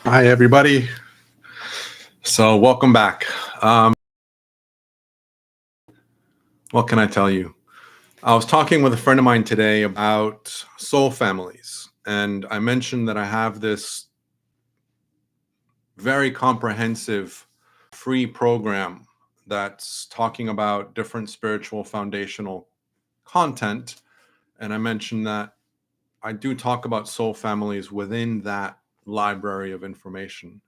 Hi, everybody. So, welcome back. What can I tell you? I was talking with a friend of mine today about soul families, and I mentioned that I have this very comprehensive free program that's talking about different spiritual foundational content. And I mentioned that I do talk about soul families within that library of information.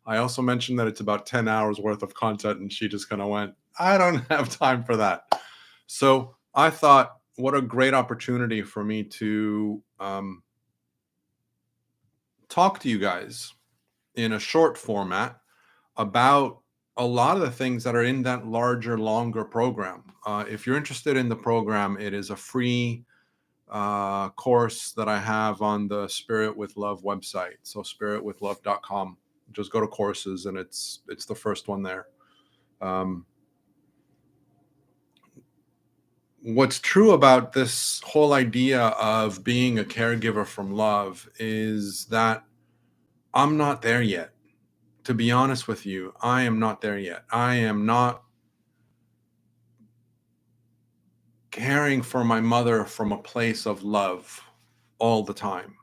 I also mentioned that it's about 10 hours worth of content, and she just kind of went, I don't have time for that. So I thought, what a great opportunity for me to talk to you guys in a short format about a lot of the things that are in that larger, longer program. If you're interested in the program, it is a free course that I have on the Spirit with Love website. So spiritwithlove.com. Just go to courses, and it's the first one there. Um, what's true about this whole idea of being a caregiver from love is that I'm not there yet. To be honest with you, I am not there yet. I am not caring for my mother from a place of love all the time.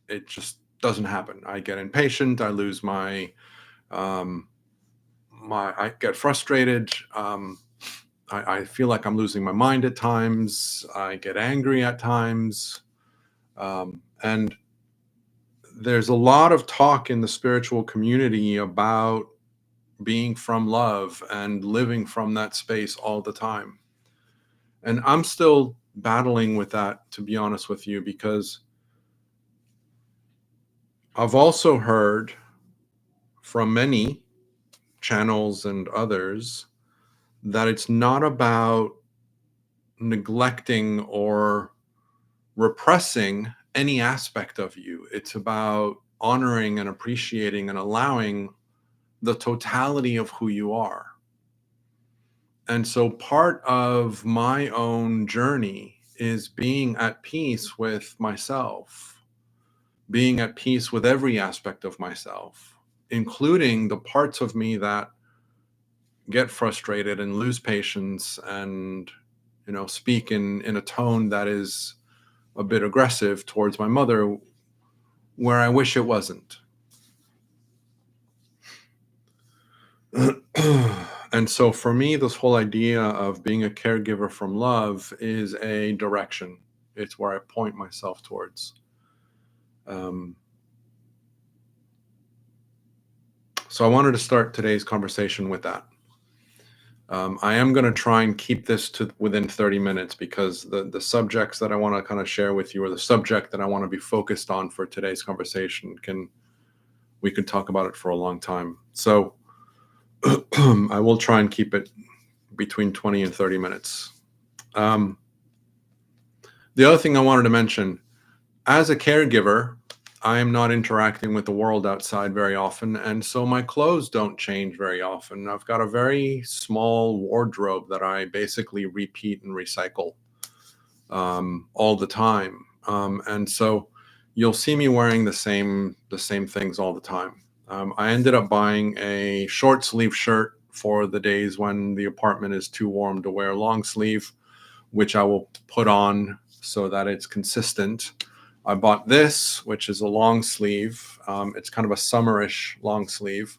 It just doesn't happen. I get impatient. I lose um, I get frustrated. I feel like I'm losing my mind at times. I get angry at times. And there's a lot of talk in the spiritual community about being from love and living from that space all the time. And I'm still battling with that, to be honest with you, because I've also heard from many channels and others that it's not about neglecting or repressing any aspect of you. It's about honoring and appreciating and allowing the totality of who you are. And so part of my own journey is being at peace with myself, being at peace with every aspect of myself, including the parts of me that get frustrated and lose patience and speak in a tone that is a bit aggressive towards my mother where I wish it wasn't. And so for me, this whole idea of being a caregiver from love is a direction. It's where I point myself towards. Um, so I wanted to start today's conversation with that. I am going to try and keep this to within 30 minutes because the subjects that I want to kind of share with you, or the subject that I want to be focused on for today's conversation, we can talk about it for a long time. So I will try and keep it between 20 and 30 minutes. The other thing I wanted to mention, as a caregiver, I am not interacting with the world outside very often, and so my clothes don't change very often. I've got a very small wardrobe that I basically repeat and recycle all the time, and so you'll see me wearing the same things all the time. I ended up buying a short sleeve shirt for the days when the apartment is too warm to wear long sleeve, which I will put on so that it's consistent. I bought this, which is a long sleeve. It's kind of a summerish long sleeve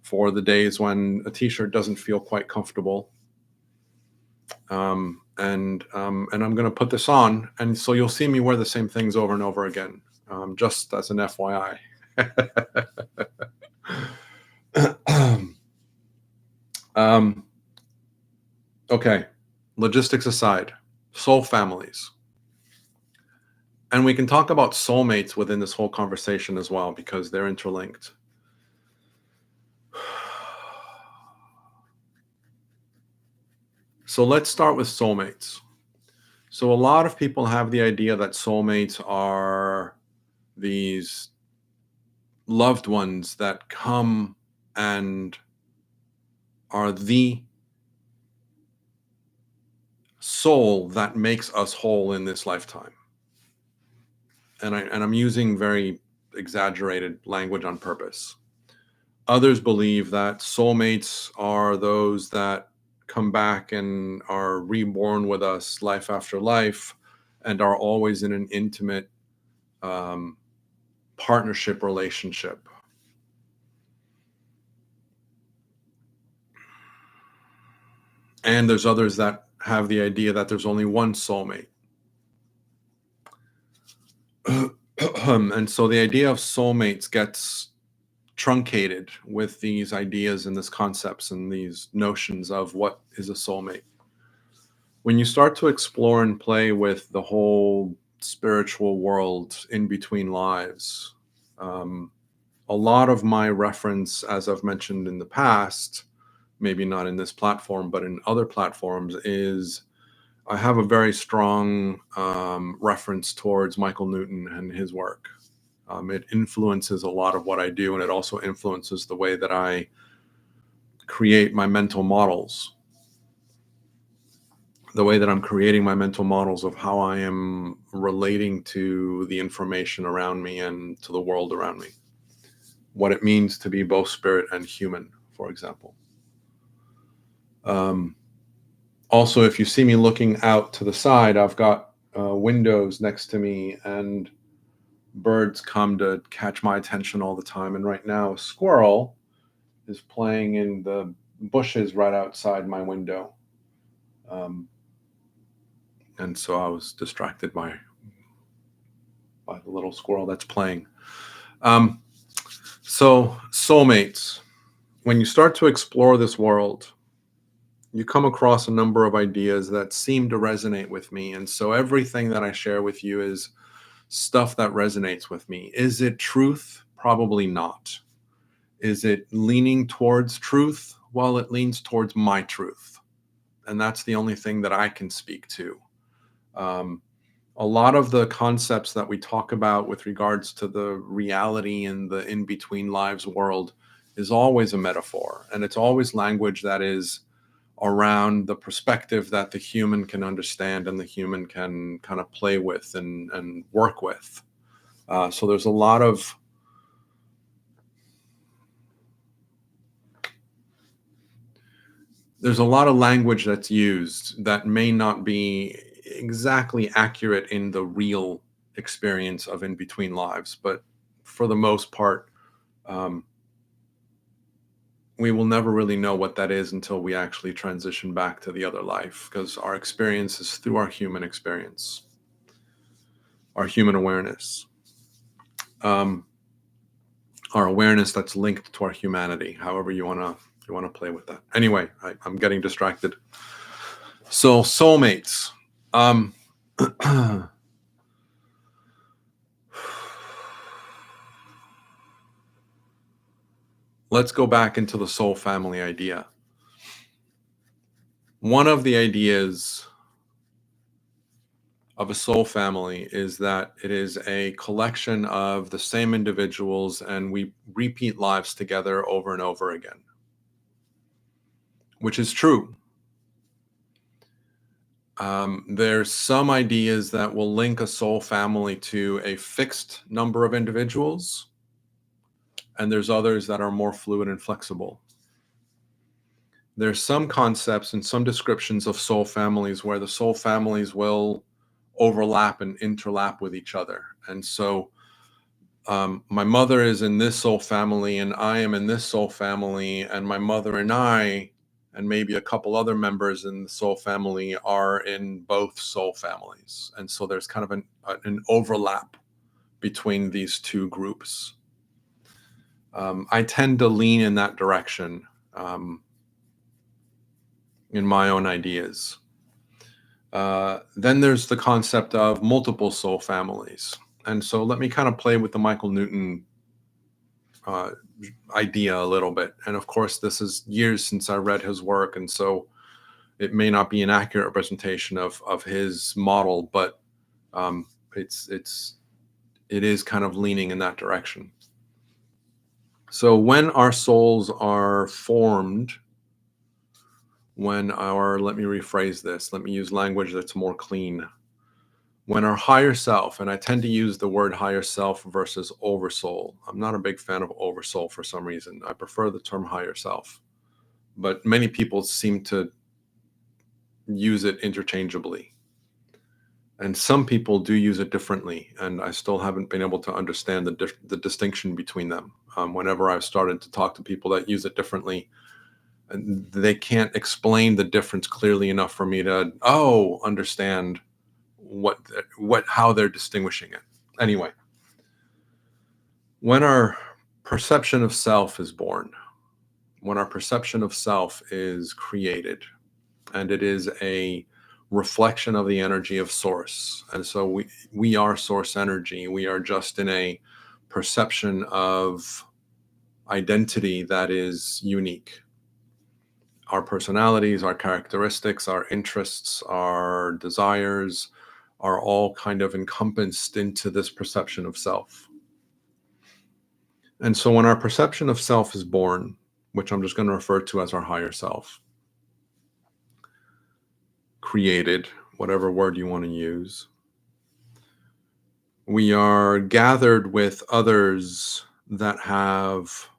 for the days when a t-shirt doesn't feel quite comfortable. And I'm going to put this on, and so you'll see me wear the same things over and over again, just as an FYI. Okay, logistics aside, soul families. And we can talk about soulmates within this whole conversation as well, because they're interlinked. So let's start with soulmates. So a lot of people have the idea that soulmates are these loved ones that come and are the soul that makes us whole in this lifetime. And I'm using very exaggerated language on purpose. Others believe that soulmates are those that come back and are reborn with us life after life and are always in an intimate um, partnership relationship. And there's others that have the idea that there's only one soulmate. And so the idea of soulmates gets truncated with these ideas and these concepts and these notions of what is a soulmate. When you start to explore and play with the whole spiritual world in between lives, a lot of my reference, as I've mentioned in the past, maybe not in this platform, but in other platforms, is I have a very strong reference towards Michael Newton and his work. It influences a lot of what I do, and it also influences the way that I create my mental models, the way that I'm creating my mental models of how I am relating to the information around me and to the world around me, what it means to be both spirit and human, for example. Also, if you see me looking out to the side, I've got windows next to me, and birds come to catch my attention all the time. And right now, a squirrel is playing in the bushes right outside my window. And so I was distracted by the little squirrel that's playing. So soulmates, when you start to explore this world, you come across a number of ideas that seem to resonate with me. And so everything that I share with you is stuff that resonates with me. Is it truth? Probably not. Is it leaning towards truth? Well, it leans towards my truth. And that's the only thing that I can speak to. A lot of the concepts that we talk about with regards to the reality in the in-between lives world is always a metaphor. And it's always language that is around the perspective that the human can understand and the human can kind of play with and work with. So there's a lot of language that's used that may not be exactly accurate in the real experience of in between lives, but for the most part, we will never really know what that is until we actually transition back to the other life, because our experience is through our human experience, our human awareness, our awareness that's linked to our humanity. However you want to play with that. Anyway, I'm getting distracted. So soulmates. Let's go back into the soul family idea. One of the ideas of a soul family is that it is a collection of the same individuals, and we repeat lives together over and over again, which is true. There's some ideas that will link a soul family to a fixed number of individuals, and there's others that are more fluid and flexible. There's some concepts and some descriptions of soul families where the soul families will overlap and interlap with each other. And so my mother is in this soul family and I am in this soul family, and my mother and I and maybe a couple other members in the soul family are in both soul families. And so there's kind of an overlap between these two groups. I tend to lean in that direction in my own ideas. Then there's the concept of multiple soul families. And so let me kind of play with the Michael Newton idea a little bit. And of course, this is years since I read his work, and so it may not be an accurate representation of his model, but it is kind of leaning in that direction. So when our souls are formed, let me rephrase this, let me use language that's more clean. When our higher self, and I tend to use the word higher self versus oversoul. I'm not a big fan of oversoul for some reason. I prefer the term higher self, but many people seem to use it interchangeably. And some people do use it differently, and I still haven't been able to understand the distinction between them. Whenever I've started to talk to people that use it differently, and they can't explain the difference clearly enough for me to understand what how they're distinguishing it. Anyway, when our perception of self is born, when our perception of self is created, and it is a reflection of the energy of source, and so we are source energy. We are just in a perception of identity that is unique. Our personalities, our characteristics, our interests, our desires are all kind of encompassed into this perception of self. And so when our perception of self is born, which I'm just going to refer to as our higher self, created, whatever word you want to use, we are gathered with others that have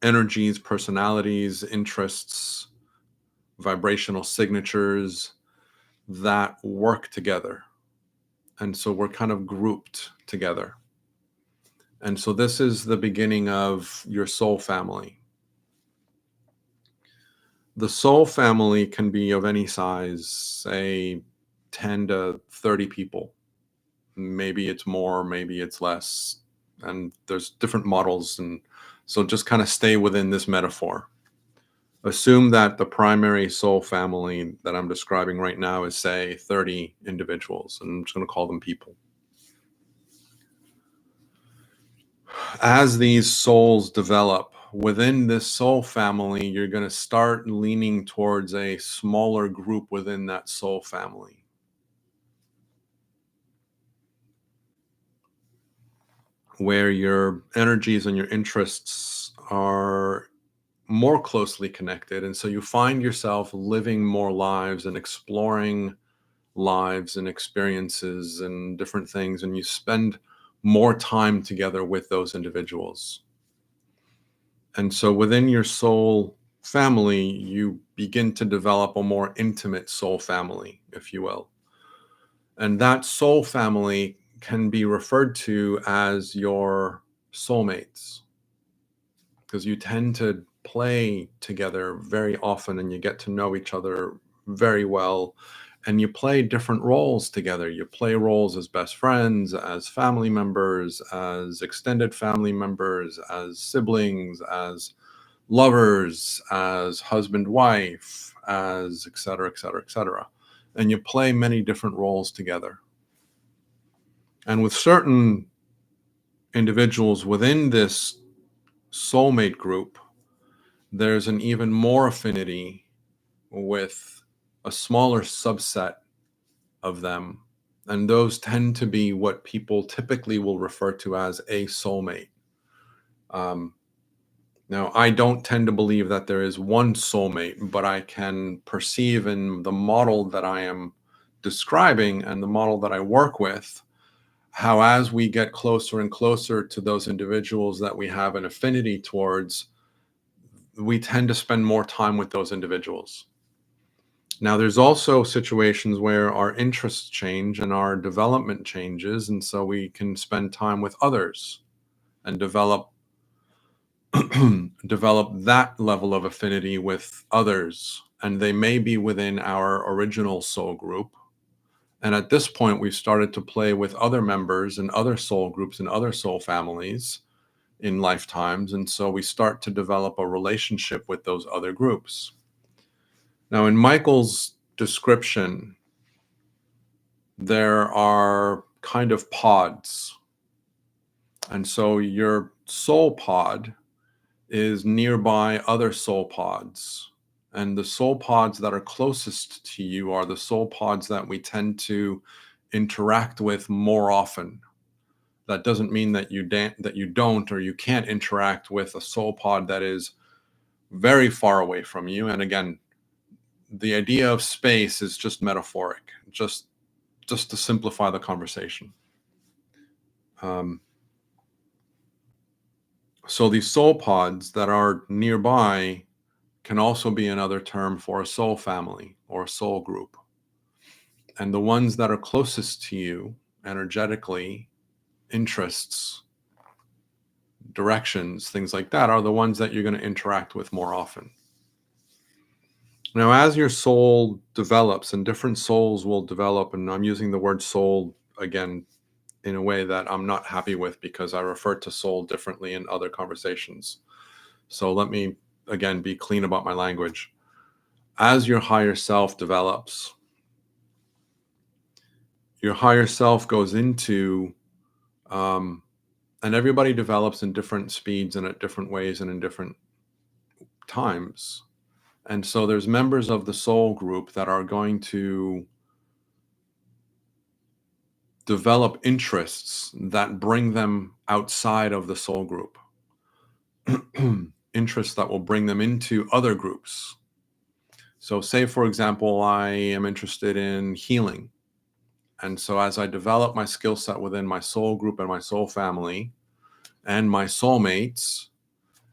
energies, personalities, interests, vibrational signatures that work together. And so we're kind of grouped together. And so this is the beginning of your soul family. The soul family can be of any size, say 10 to 30 people. Maybe it's more, maybe it's less. And there's different models. And so just kind of stay within this metaphor. Assume that the primary soul family that I'm describing right now is, say, 30 individuals. And I'm just going to call them people. As these souls develop within this soul family, you're going to start leaning towards a smaller group within that soul family. Where your energies and your interests are more closely connected. And so you find yourself living more lives and exploring lives and experiences and different things. And you spend more time together with those individuals. And so within your soul family, you begin to develop a more intimate soul family, if you will. And that soul family can be referred to as your soulmates, because you tend to play together very often and you get to know each other very well. And you play different roles together. You play roles as best friends, as family members, as extended family members, as siblings, as lovers, as husband, wife, as et cetera, et cetera, et cetera. And you play many different roles together. And with certain individuals within this soulmate group, there's an even more affinity with a smaller subset of them. And those tend to be what people typically will refer to as a soulmate. Now, I don't tend to believe that there is one soulmate, but I can perceive in the model that I am describing and the model that I work with, how as we get closer and closer to those individuals that we have an affinity towards, we tend to spend more time with those individuals. Now, there's also situations where our interests change and our development changes, and so we can spend time with others and develop that level of affinity with others, and they may be within our original soul group. And at this point, we've started to play with other members and other soul groups and other soul families in lifetimes, and so we start to develop a relationship with those other groups. Now, in Michael's description, there are kind of pods. And so your soul pod is nearby other soul pods. And the soul pods that are closest to you are the soul pods that we tend to interact with more often. That doesn't mean that you don't or you can't interact with a soul pod that is very far away from you. And again, the idea of space is just metaphoric, just to simplify the conversation. Um, so these soul pods that are nearby can also be another term for a soul family or a soul group. And the ones that are closest to you energetically, interests, directions, things like that, are the ones that you're going to interact with more often. Now, as your soul develops, and different souls will develop, and I'm using the word soul again in a way that I'm not happy with because I refer to soul differently in other conversations. So let me again be clean about my language. As your higher self develops, your higher self goes into, and everybody develops in different speeds and at different ways and in different times. And so there's members of the soul group that are going to develop interests that bring them outside of the soul group, interests that will bring them into other groups. So, say, for example, I am interested in healing. And so, as I develop my skill set within my soul group and my soul family and my soulmates,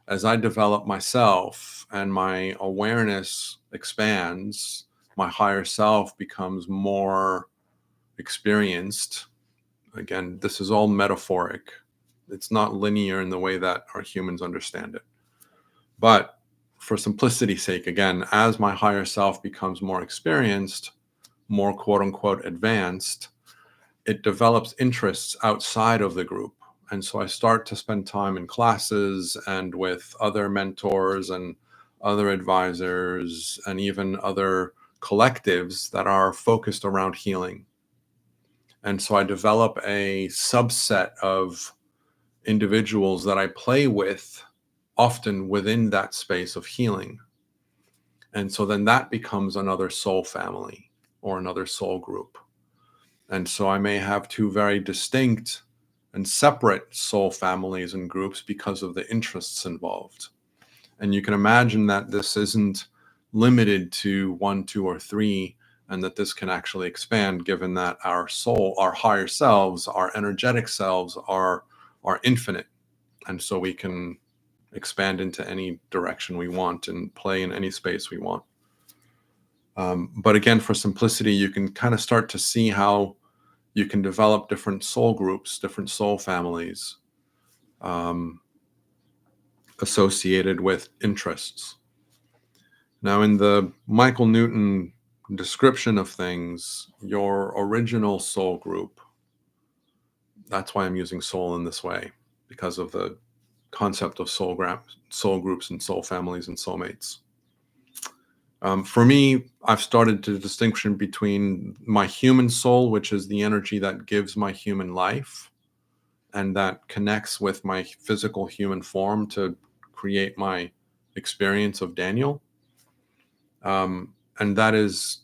as I develop myself and my awareness expands, my higher self becomes more experienced. Again, this is all metaphoric. It's not linear in the way that our humans understand it. But for simplicity's sake, again, as my higher self becomes more experienced, more quote unquote advanced, it develops interests outside of the group. And so I start to spend time in classes and with other mentors and other advisors and even other collectives that are focused around healing. And so I develop a subset of individuals that I play with often within that space of healing. And so then that becomes another soul family or another soul group. And so I may have two very distinct and separate soul families and groups because of the interests involved. And you can imagine that this isn't limited to one, two, or three, and that this can actually expand given that our soul, our higher selves, our energetic selves are infinite. And so we can expand into any direction we want and play in any space we want. But again, for simplicity, you can kind of start to see how you can develop different soul groups, different soul families associated with interests. Now, in the Michael Newton description of things, your original soul group, that's why I'm using soul in this way, because of the concept of soul groups and soul families and soulmates. For me, I've started to distinction between my human soul, which is the energy that gives my human life and that connects with my physical human form to create my experience of Daniel. And that is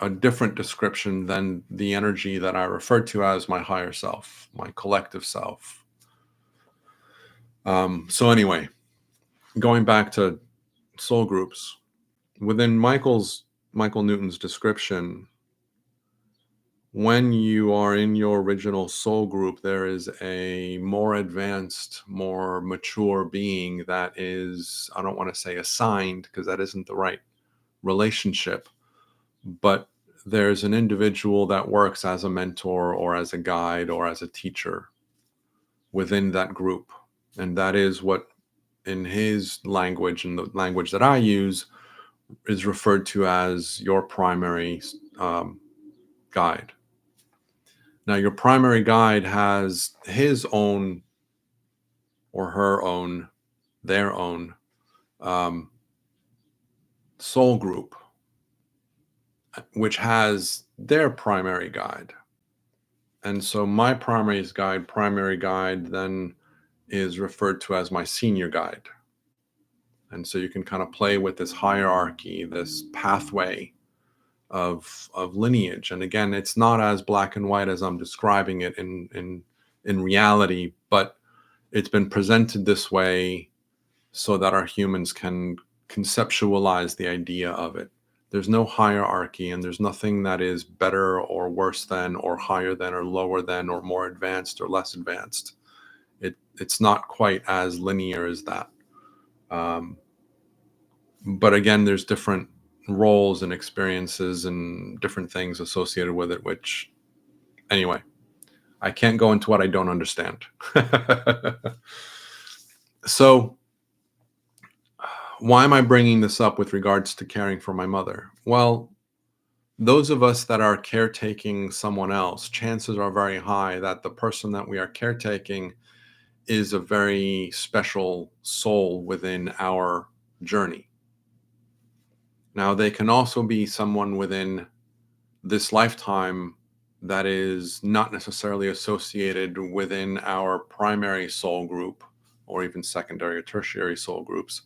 a different description than the energy that I refer to as my higher self, my collective self. So anyway, going back to soul groups, within Michael Newton's description, when you are in your original soul group, there is a more advanced, more mature being that is, I don't want to say assigned because that isn't the right relationship, but there's an individual that works as a mentor or as a guide or as a teacher within that group. And that is what, in his language and the language that I use, is referred to as your primary guide. Now, your primary guide has his own or her own, their own soul group, which has their primary guide. And so my primary guide then is referred to as my senior guide. And so you can kind of play with this hierarchy, this pathway of lineage. And again, it's not as black and white as I'm describing it in reality, but it's been presented this way so that our humans can conceptualize the idea of it. There's no hierarchy, and there's nothing that is better or worse than, or higher than, or lower than, or more advanced or less advanced. It's not quite as linear as that. Um, but again, there's different roles and experiences and different things associated with it, which, anyway, I can't go into what I don't understand. So, why am I bringing this up with regards to caring for my mother? Well, those of us that are caretaking someone else, chances are very high that the person that we are caretaking is a very special soul within our journey. Now, they can also be someone within this lifetime that is not necessarily associated within our primary soul group or even secondary or tertiary soul groups,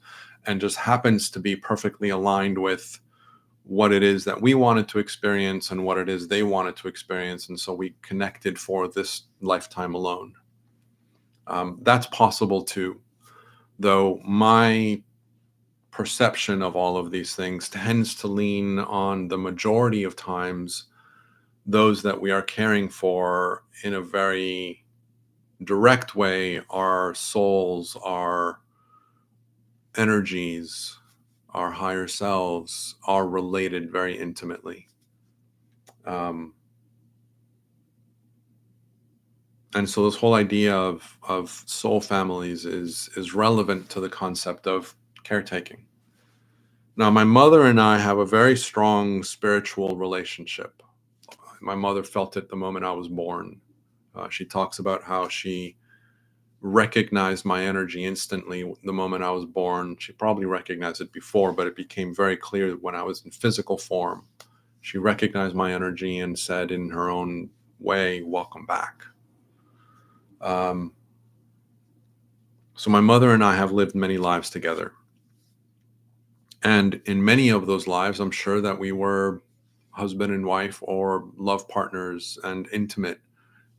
and just happens to be perfectly aligned with what it is that we wanted to experience and what it is they wanted to experience. And so we connected for this lifetime alone. That's possible too, though my perception of all of these things tends to lean on the majority of times those that we are caring for in a very direct way, our souls, our energies, our higher selves are related very intimately. And so this whole idea of soul families is relevant to the concept of caretaking. Now, my mother and I have a very strong spiritual relationship. My mother felt it the moment I was born. She talks about how she recognized my energy instantly the moment I was born. She probably recognized it before, but it became very clear when I was in physical form. She recognized my energy and said in her own way, "Welcome back." Um, so my mother and I have lived many lives together. And in many of those lives, I'm sure that we were husband and wife or love partners and intimate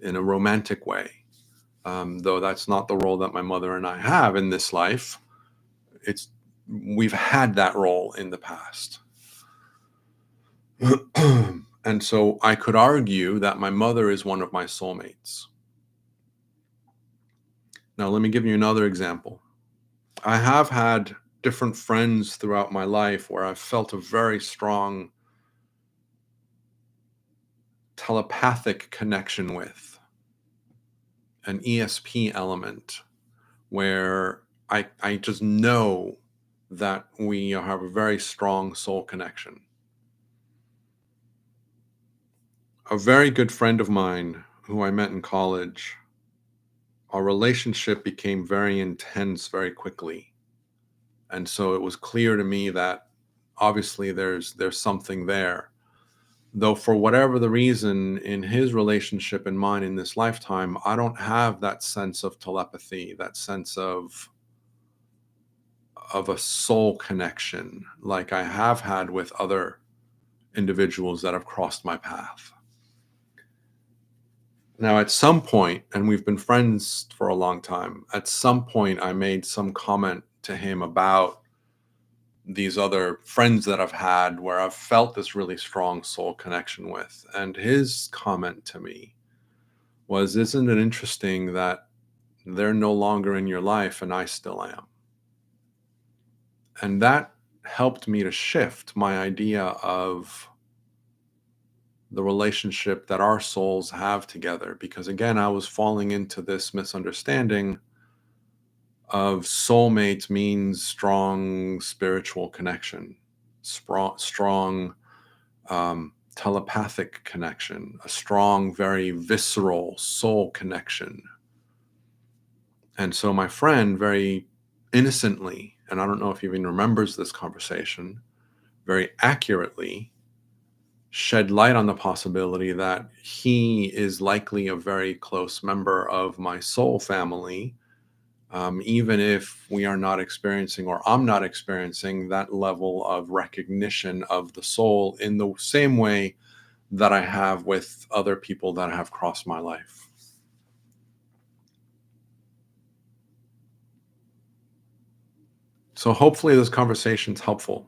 in a romantic way. Though that's not the role that my mother and I have in this life. It's We've had that role in the past. And so I could argue that my mother is one of my soulmates. Now, let me give you another example. I have had different friends throughout my life where I've felt a very strong telepathic connection with, an ESP element, where I just know that we have a very strong soul connection. A very good friend of mine who I met in college, our relationship became very intense very quickly. And so it was clear to me that obviously there's something there. Though for whatever the reason in his relationship and mine in this lifetime, I don't have that sense of telepathy, that sense of a soul connection like I have had with other individuals that have crossed my path. Now, at some point, and we've been friends for a long time, at some point I made some comment to him about these other friends that I've had where I've felt this really strong soul connection with. And his comment to me was, "Isn't it interesting that they're no longer in your life and I still am?" And that helped me to shift my idea of the relationship that our souls have together. Because again, I was falling into this misunderstanding of soulmates means strong spiritual connection, strong telepathic connection, a strong, very visceral soul connection. And so my friend very innocently, and I don't know if he even remembers this conversation, very accurately shed light on the possibility that he is likely a very close member of my soul family, even if we are not experiencing, or I'm not experiencing, that level of recognition of the soul in the same way that I have with other people that have crossed my life. So hopefully this conversation is helpful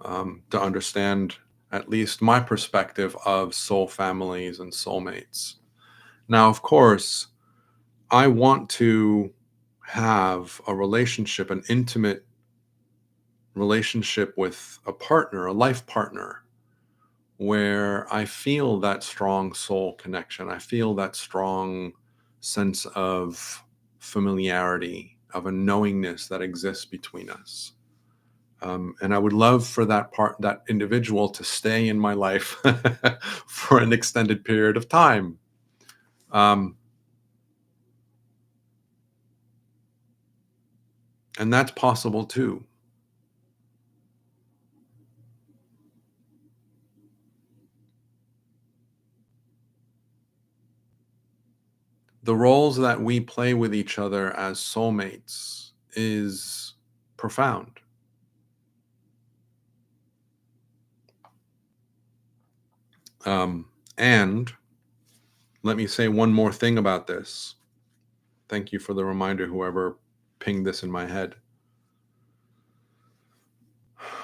to understand at least my perspective of soul families and soulmates. Now, of course, I want to have a relationship, an intimate relationship with a partner, a life partner, where I feel that strong soul connection. I feel that strong sense of familiarity, of a knowingness that exists between us. And I would love for that individual to stay in my life for an extended period of time. Um, and that's possible too. The roles that we play with each other as soulmates is profound. And let me say one more thing about this. Thank you for the reminder, whoever pinged this in my head.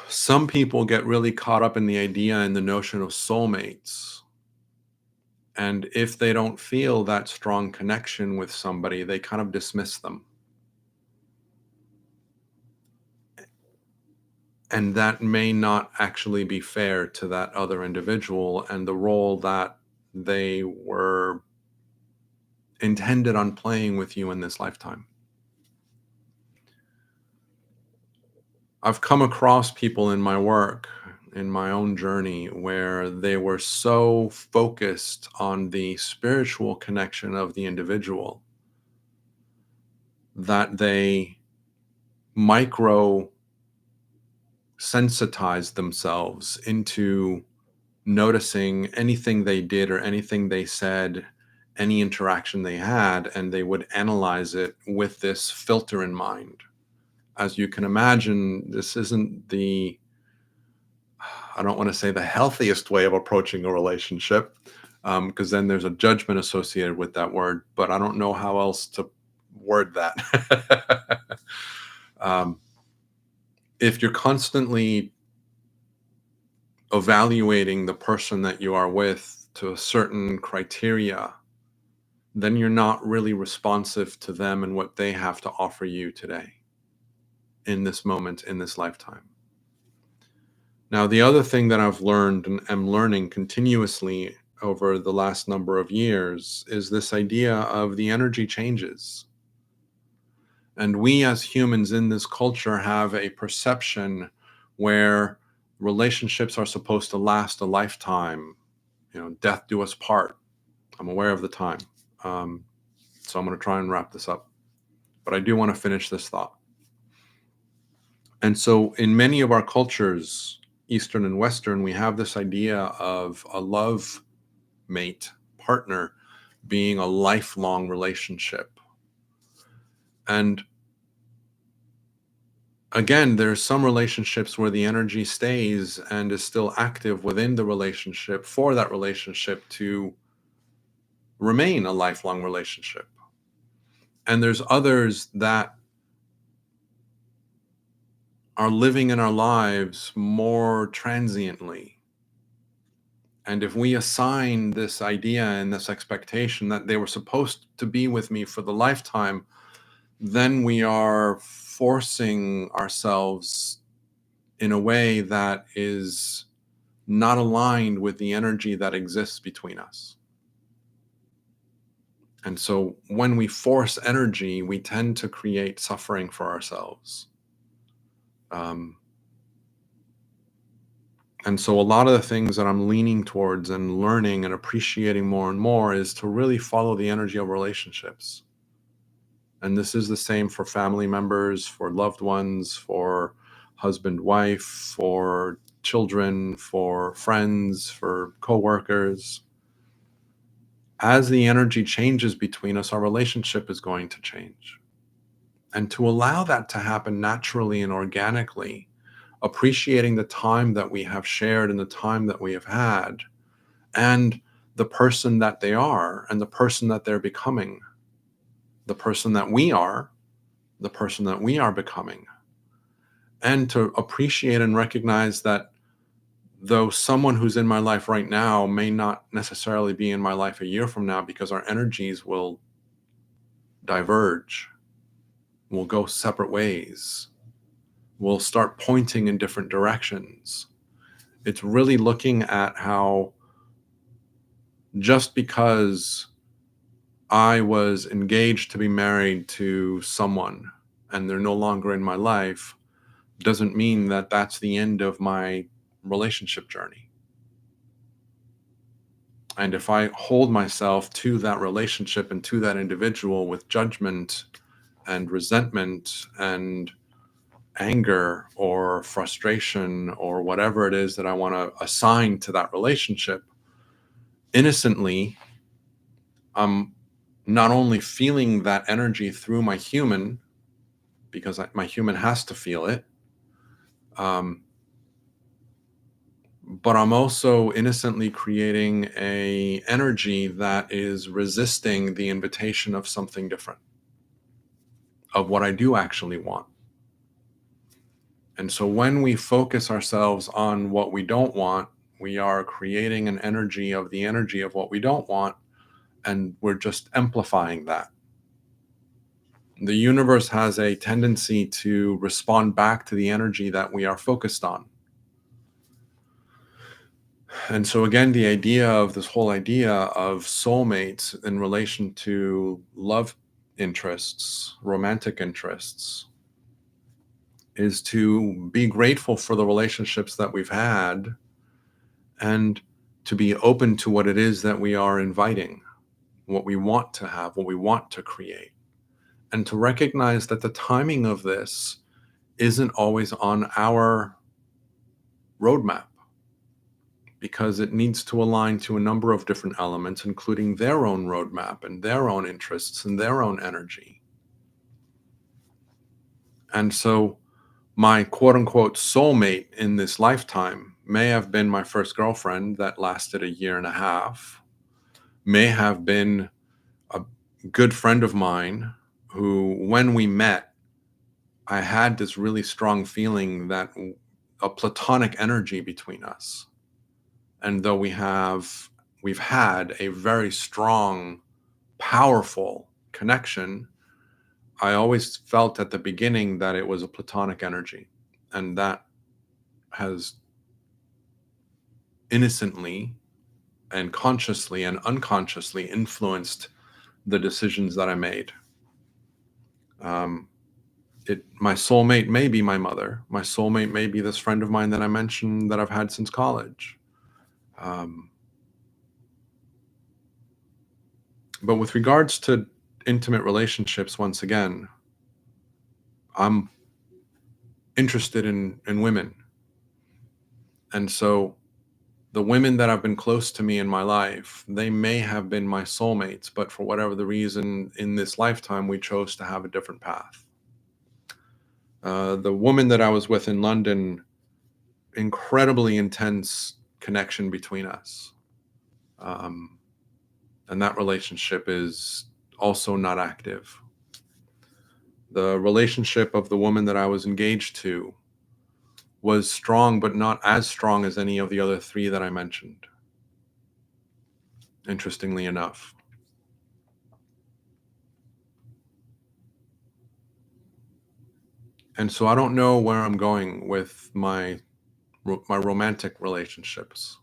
Some people get really caught up in the idea and the notion of soulmates. And if they don't feel that strong connection with somebody, they kind of dismiss them. And that may not actually be fair to that other individual and the role that they were intended on playing with you in this lifetime. I've come across people in my work, in my own journey, where they were so focused on the spiritual connection of the individual that they micro sensitized themselves into noticing anything they did or anything they said, any interaction they had, and they would analyze it with this filter in mind. As you can imagine, this isn't I don't want to say the healthiest way of approaching a relationship, because then there's a judgment associated with that word, but I don't know how else to word that. um, if you're constantly evaluating the person that you are with to a certain criteria, then you're not really responsive to them and what they have to offer you today, in this moment, in this lifetime. Now, the other thing that I've learned and am learning continuously over the last number of years is this idea of the energy changes. And we as humans in this culture have a perception where relationships are supposed to last a lifetime. Death do us part. I'm aware of the time. Um, so I'm going to try and wrap this up. But I do want to finish this thought. And so, in many of our cultures, Eastern and Western, we have this idea of a love mate, partner, being a lifelong relationship. And again, there's some relationships where the energy stays and is still active within the relationship for that relationship to remain a lifelong relationship. And there's others that are living in our lives more transiently. And if we assign this idea and this expectation that they were supposed to be with me for the lifetime, then we are forcing ourselves in a way that is not aligned with the energy that exists between us. And so when we force energy, we tend to create suffering for ourselves. Um, and so a lot of the things that I'm leaning towards and learning and appreciating more and more is to really follow the energy of relationships. And this is the same for family members, for loved ones, for husband, wife, for children, for friends, for coworkers. As the energy changes between us, our relationship is going to change. And to allow that to happen naturally and organically, appreciating the time that we have shared and the time that we have had, and the person that they are, and the person that they're becoming, the person that we are, the person that we are becoming. and to appreciate and recognize that though someone who's in my life right now may not necessarily be in my life a year from now, because our energies will diverge, will go separate ways, will start pointing in different directions. It's really looking at how just because I was engaged to be married to someone and they're no longer in my life doesn't mean that that's the end of my relationship journey. And if I hold myself to that relationship and to that individual with judgment and resentment and anger or frustration or whatever it is that I want to assign to that relationship, innocently, I'm not only feeling that energy through my human, because my human has to feel it, um, but I'm also innocently creating a energy that is resisting the invitation of something different, of what I do actually want. And so when we focus ourselves on what we don't want, we are creating an energy of what we don't want, and we're just amplifying that. The universe has a tendency to respond back to the energy that we are focused on. And so again, the idea of this whole idea of soulmates in relation to love interests, romantic interests, is to be grateful for the relationships that we've had and to be open to what it is that we are inviting, what we want to have, what we want to create, and to recognize that the timing of this isn't always on our roadmap, because it needs to align to a number of different elements, including their own roadmap and their own interests and their own energy. And so my quote unquote soulmate in this lifetime may have been my first girlfriend that lasted a year and a half, may have been a good friend of mine who, when we met, I had this really strong feeling that a platonic energy between us. And though we've had a very strong, powerful connection, I always felt at the beginning that it was a platonic energy. And that has innocently and consciously and unconsciously influenced the decisions that I made. My soulmate may be my mother. My soulmate may be this friend of mine that I mentioned that I've had since college. Um, but with regards to intimate relationships, once again, I'm interested in women. And so the women that have been close to me in my life, they may have been my soulmates, but for whatever the reason in this lifetime, we chose to have a different path. The woman that I was with in London, incredibly intense connection between us. Um, and that relationship is also not active. The relationship of the woman that I was engaged to was strong, but not as strong as any of the other three that I mentioned, interestingly enough. And so I don't know where I'm going with my romantic relationships.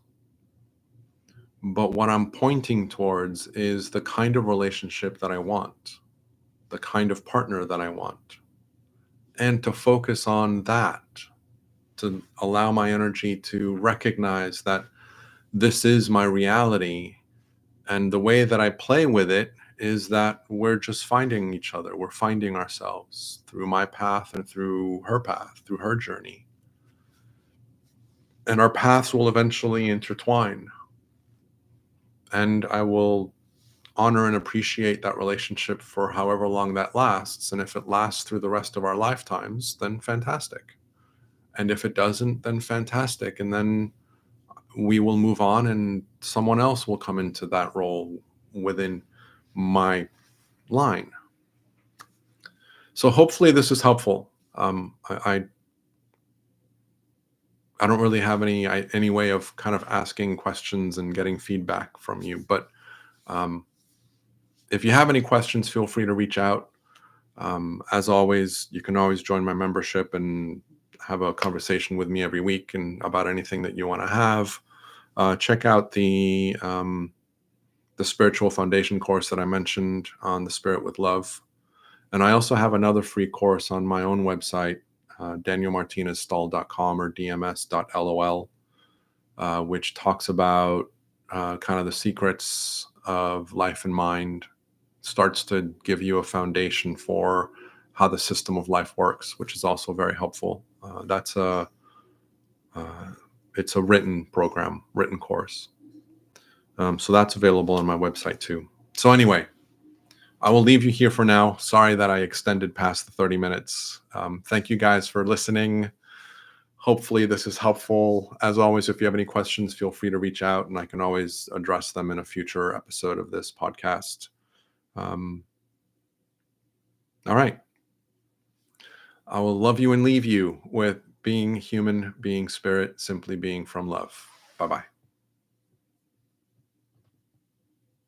But what I'm pointing towards is the kind of relationship that I want, the kind of partner that I want, and to focus on that, to allow my energy to recognize that this is my reality. And the way that I play with it is that we're just finding each other. We're finding ourselves through my path and through her path, through her journey. And our paths will eventually intertwine. And I will honor and appreciate that relationship for however long that lasts. And if it lasts through the rest of our lifetimes, then fantastic. And if it doesn't, then fantastic. And then we will move on and someone else will come into that role within my line. So hopefully this is helpful. I I don't really have any way of kind of asking questions and getting feedback from you. But um, if you have any questions, feel free to reach out. As always, you can always join my membership and have a conversation with me every week and about anything that you want to have. Check out the spiritual foundation course that I mentioned on the Spirit with Love. And I also have another free course on my own website, danielmartinezstall.com or dms.lol, which talks about kind of the secrets of life and mind, starts to give you a foundation for how the system of life works, which is also very helpful. Uh, it's a written program, written course. So that's available on my website too. So anyway, I will leave you here for now. Sorry that I extended past the 30 minutes. Thank you guys for listening. Hopefully this is helpful. As always, if you have any questions, feel free to reach out and I can always address them in a future episode of this podcast. Um, all right. I will love you and leave you with being human, being spirit, simply being from love. Bye-bye.